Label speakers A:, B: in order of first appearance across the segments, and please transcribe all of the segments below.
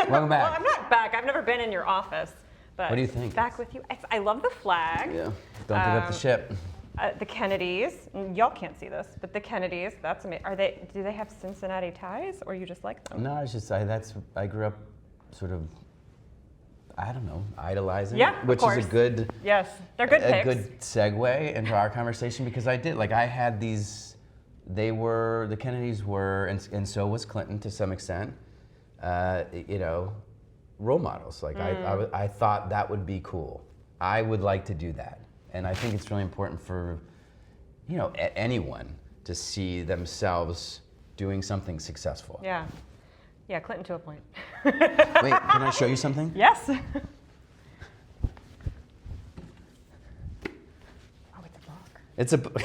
A: Welcome back.
B: Well, I'm not back. I've never been in your office. But
A: What do you think?
B: Back with you. I love the flag.
A: Yeah. Don't give up the ship.
B: The Kennedys. Y'all can't see this, but the Kennedys. That's amazing. Do they have Cincinnati ties, or you just like them?
A: No, it's just I grew up sort of, I don't know, idolizing.
B: Yeah,
A: which
B: of course.
A: is a good.
B: Yes, they're good picks.
A: A good segue into our conversation because I did I had these. The Kennedys were, and so was Clinton to some extent. Role models. I thought that would be cool. I would like to do that. And I think it's really important for, anyone to see themselves doing something successful.
B: Yeah. Yeah, Clinton to a point.
A: Wait, can I show you something?
B: Yes. Oh, it's a book.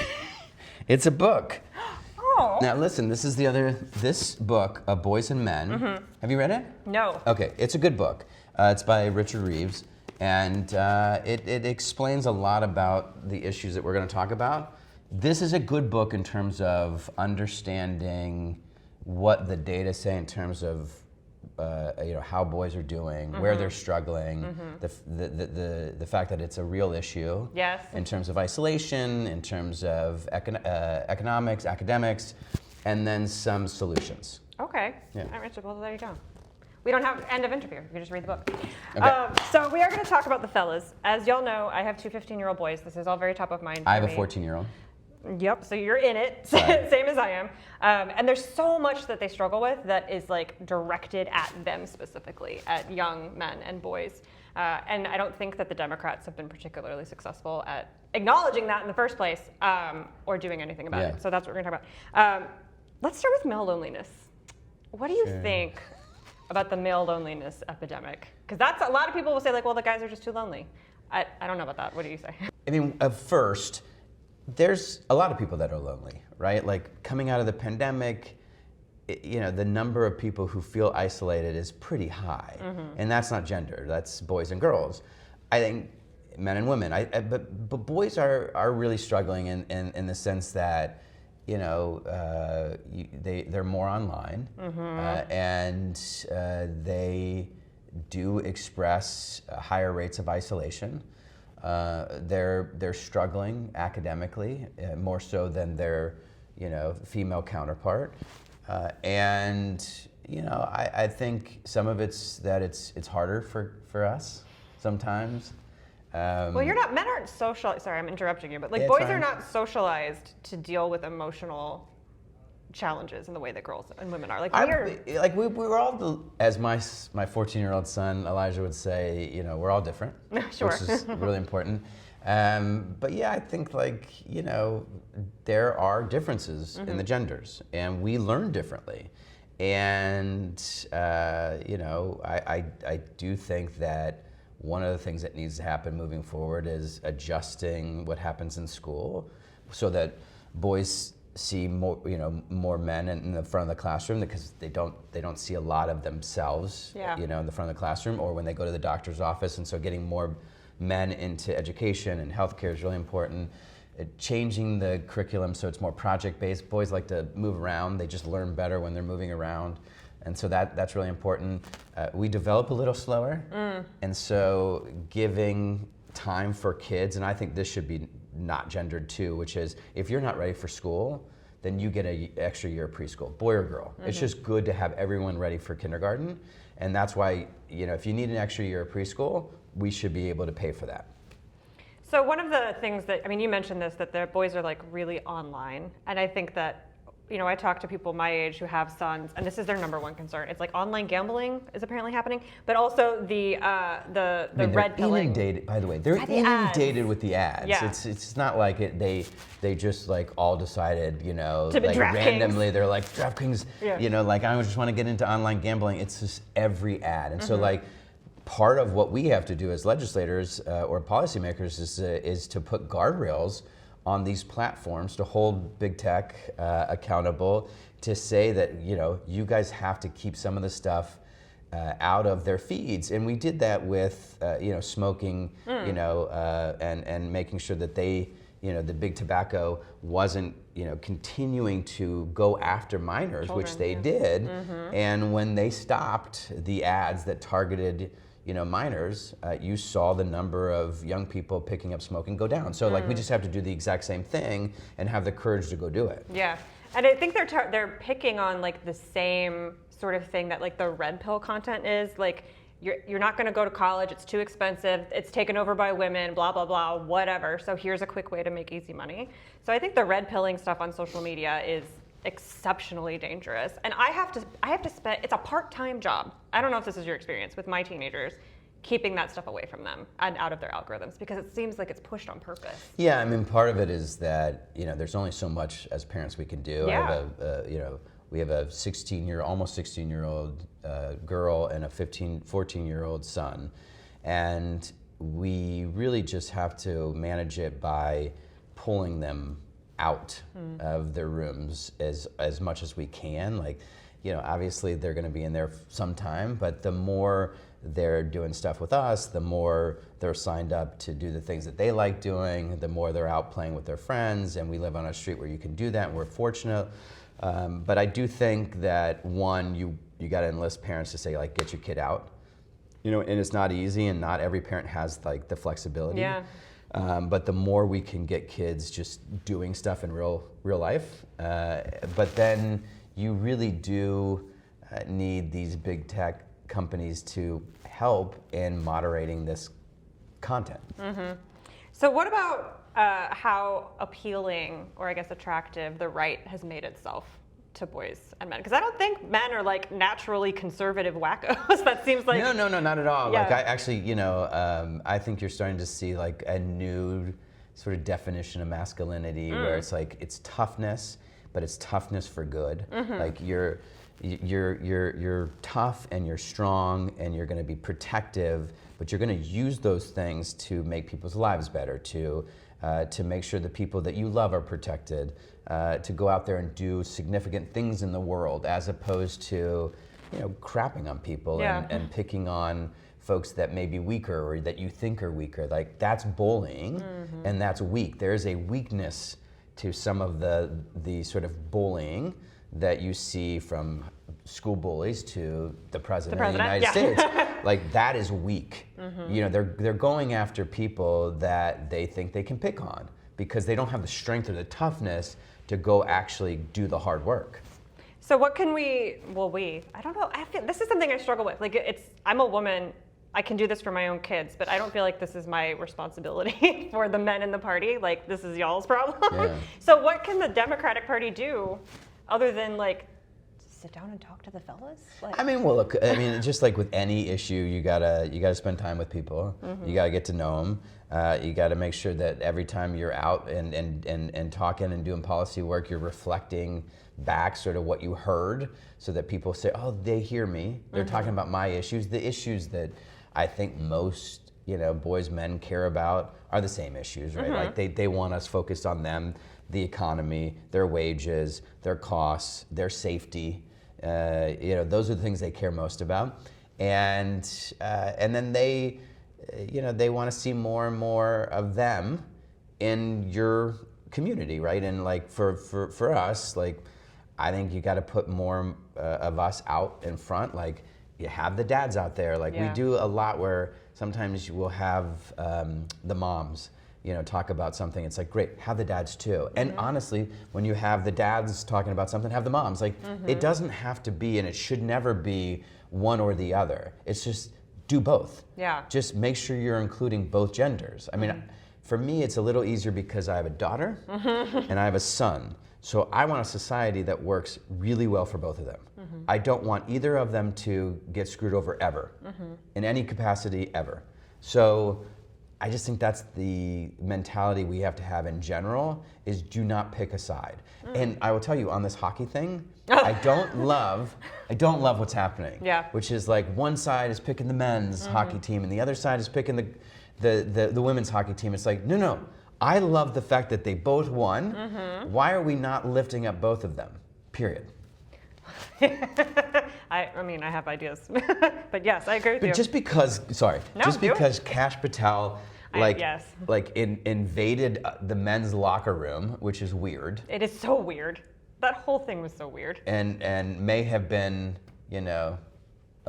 A: It's a book.
B: Oh.
A: Now listen, this book, of Boys and Men. Mm-hmm. Have you read it?
B: No.
A: Okay, it's a good book. It's by Richard Reeves, and it explains a lot about the issues that we're going to talk about. This is a good book in terms of understanding what the data say in terms of how boys are doing, where they're struggling, the fact that it's a real issue.
B: Yes.
A: In terms of isolation, in terms of economics, academics, and then some solutions.
B: Okay.
A: Yeah.
B: All right, well, there you go. We don't have end of interview. You can just read the book.
A: Okay.
B: So we are going to talk about the fellas. As y'all know, I have two 15-year-old boys. This is all very top of mind for
A: I have
B: me.
A: a 14-year-old.
B: Yep, so you're in it,
A: Right.
B: same as I am. And there's so much that they struggle with that is directed at them specifically, at young men and boys. And I don't think that the Democrats have been particularly successful at acknowledging that in the first place, or doing anything about it. So that's what we're gonna talk about. Let's start with male loneliness. What do you think about the male loneliness epidemic? Because that's a lot of people will say well, the guys are just too lonely. I don't know about that. What do you say?
A: I mean, first, there's a lot of people that are lonely, right? Coming out of the pandemic, the number of people who feel isolated is pretty high. And that's not gender, that's boys and girls. I think men and women, but boys are really struggling in the sense that, they're more online, and they do express higher rates of isolation. They're struggling academically more so than their female counterpart, and I think some of it's that it's harder for us sometimes.
B: Well, men aren't social. Sorry, I'm interrupting you, but
A: Yeah,
B: boys
A: fine.
B: are not socialized to deal with emotional challenges in the way that girls and women are.
A: We're all as my 14-year-old son Elijah would say, we're all different,
B: Sure.
A: which is really important. But yeah, I think there are differences in the genders, and we learn differently. And I do think that one of the things that needs to happen moving forward is adjusting what happens in school so that boys see more men in the front of the classroom, because they don't see a lot of themselves in the front of the classroom, or when they go to the doctor's office. And so getting more men into education and healthcare is really important. Changing the curriculum so it's more project-based. Boys like to move around. They just learn better when they're moving around. And so that's really important. We develop a little slower. And so giving time for kids, and I think this should be not gendered too, which is if you're not ready for school, then you get an extra year of preschool, boy or girl. It's just good to have everyone ready for kindergarten. And that's why, if you need an extra year of preschool, we should be able to pay for that.
B: So one of the things that, you mentioned this, that the boys are really online. And I think that, I talk to people my age who have sons, and this is their number one concern. It's online gambling is apparently happening, but also the redpilling.
A: Inundated, by the way, they're inundated with the ads.
B: Yeah.
A: It's not like they just all decided,
B: to be
A: randomly they're like DraftKings,
B: Yeah.
A: I just want to get into online gambling. It's just every ad. And so part of what we have to do as legislators or policymakers is to put guardrails on these platforms to hold big tech accountable, to say that you guys have to keep some of the stuff out of their feeds. And we did that with smoking, and making sure that they the big tobacco wasn't, continuing to go after minors,
B: Children,
A: which they
B: yeah.
A: did. And when they stopped the ads that targeted, minors, you saw the number of young people picking up smoking go down. So like we just have to do the exact same thing and have the courage to go do it.
B: Yeah, and I think they're picking on like the same sort of thing that like the red pill content is. Like you're not going to go to college, it's too expensive, it's taken over by women, blah blah blah, whatever. So here's a quick way to make easy money. So I think the red pilling stuff on social media is exceptionally dangerous, and I have to spend. It's a part-time job. I don't know if this is your experience with my teenagers, keeping that stuff away from them and out of their algorithms, because it seems like it's pushed on purpose.
A: Yeah, I mean, part of it is that there's only so much as parents we can do.
B: Yeah.
A: We have a almost 16-year-old girl and a 14-year-old son, and we really just have to manage it by pulling them out of their rooms as much as we can. Like, obviously they're going to be in there sometime, but the more they're doing stuff with us, the more they're signed up to do the things that they like doing, the more they're out playing with their friends, and we live on a street where you can do that, and we're fortunate. But I do think that one, you got to enlist parents to say, like, get your kid out. And it's not easy, and not every parent has like the flexibility.
B: Yeah.
A: But the more we can get kids just doing stuff in real life, but then you really do need these big tech companies to help in moderating this content.
B: So what about how appealing, or I guess attractive, the right has made itself to boys and men? Because I don't think men are like naturally conservative wackos. That seems like
A: No, not at all.
B: Yeah.
A: Like I actually, I think you're starting to see like a new sort of definition of masculinity where it's like it's toughness, but it's toughness for good. Like you're tough and you're strong and you're going to be protective, but you're going to use those things to make people's lives better, to make sure the people that you love are protected, to go out there and do significant things in the world, as opposed to crapping on people
B: Yeah.
A: and picking on folks that may be weaker or that you think are weaker. Like that's bullying, and that's weak. There is a weakness to some of the sort of bullying that you see from school bullies to the president of the United States. Like that is weak. They're going after people that they think they can pick on because they don't have the strength or the toughness to go actually do the hard work.
B: So what can I don't know. This is something I struggle with. Like I'm a woman. I can do this for my own kids, but I don't feel like this is my responsibility for the men in the party. Like this is y'all's problem.
A: Yeah.
B: So what can the Democratic Party do other than like sit down and talk to the fellas? Like,
A: I mean, well, look. I mean, just like with any issue, you gotta spend time with people. You gotta get to know them. You gotta make sure that every time you're out and talking and doing policy work, you're reflecting back sort of what you heard, so that people say, "Oh, they hear me. They're talking about my issues." The issues that I think most boys, men care about are the same issues, right? Like they want us focused on them, the economy, their wages, their costs, their safety. Those are the things they care most about, and then they want to see more and more of them in your community, right? And like for us, like I think you got to put more of us out in front. Like you have the dads out there. Like we do a lot where sometimes we'll have the moms talk about something. It's like, great, have the dads too. And honestly, when you have the dads talking about something, have the moms. Like it doesn't have to be, and it should never be one or the other. It's just do both.
B: Yeah.
A: Just make sure you're including both genders. I mean, for me, it's a little easier because I have a daughter and I have a son. So I want a society that works really well for both of them. I don't want either of them to get screwed over ever, in any capacity ever. So I just think that's the mentality we have to have in general, is do not pick a side. And I will tell you, on this hockey thing, I don't love what's happening.
B: Yeah.
A: Which is like one side is picking the men's hockey team and the other side is picking the women's hockey team. It's like, no. I love the fact that they both won. Why are we not lifting up both of them? Period.
B: I mean, I have ideas, but yes, I agree with you.
A: But just because,
B: No, do it.
A: Kash Patel
B: Yes.
A: Invaded the men's locker room, which is weird.
B: It is so weird. That whole thing was so weird.
A: And may have been, a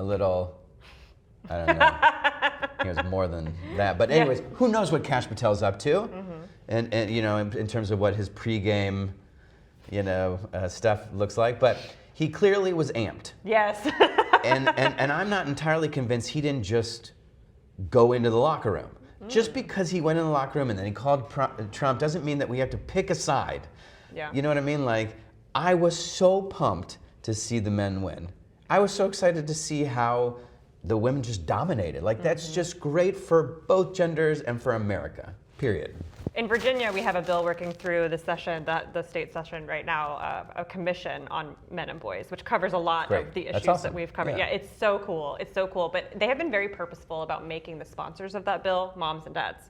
A: little, I don't know. It was more than that. But anyways, who knows what Kash Patel's up to? And in terms of what his pregame, stuff looks like. But he clearly was amped.
B: Yes.
A: and I'm not entirely convinced he didn't just go into the locker room. Just because he went in the locker room and then he called Trump doesn't mean that we have to pick a side.
B: Yeah.
A: You know what I mean? Like, I was so pumped to see the men win. I was so excited to see how the women just dominated. Like, that's just great for both genders and for America, period.
B: In Virginia, we have a bill working through the state session right now, a commission on men and boys, which covers a lot of the issues that we've covered. Yeah, it's so cool. It's so cool. But they have been very purposeful about making the sponsors of that bill moms and dads.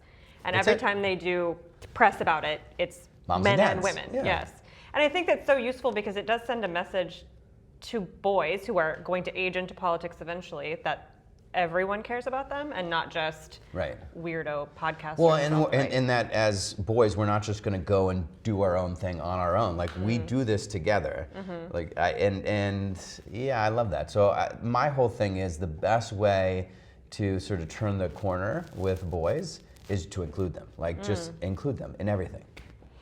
B: And every time they do press about it, it's
A: moms
B: men
A: and
B: women. Yes. And I think that's so useful because it does send a message to boys who are going to age into politics eventually that everyone cares about them and not just weirdo podcasters.
A: Well, and that as boys, we're not just going to go and do our own thing on our own. Like, we do this together. Like, I love that. So my whole thing is the best way to sort of turn the corner with boys is to include them. Like, just include them in everything.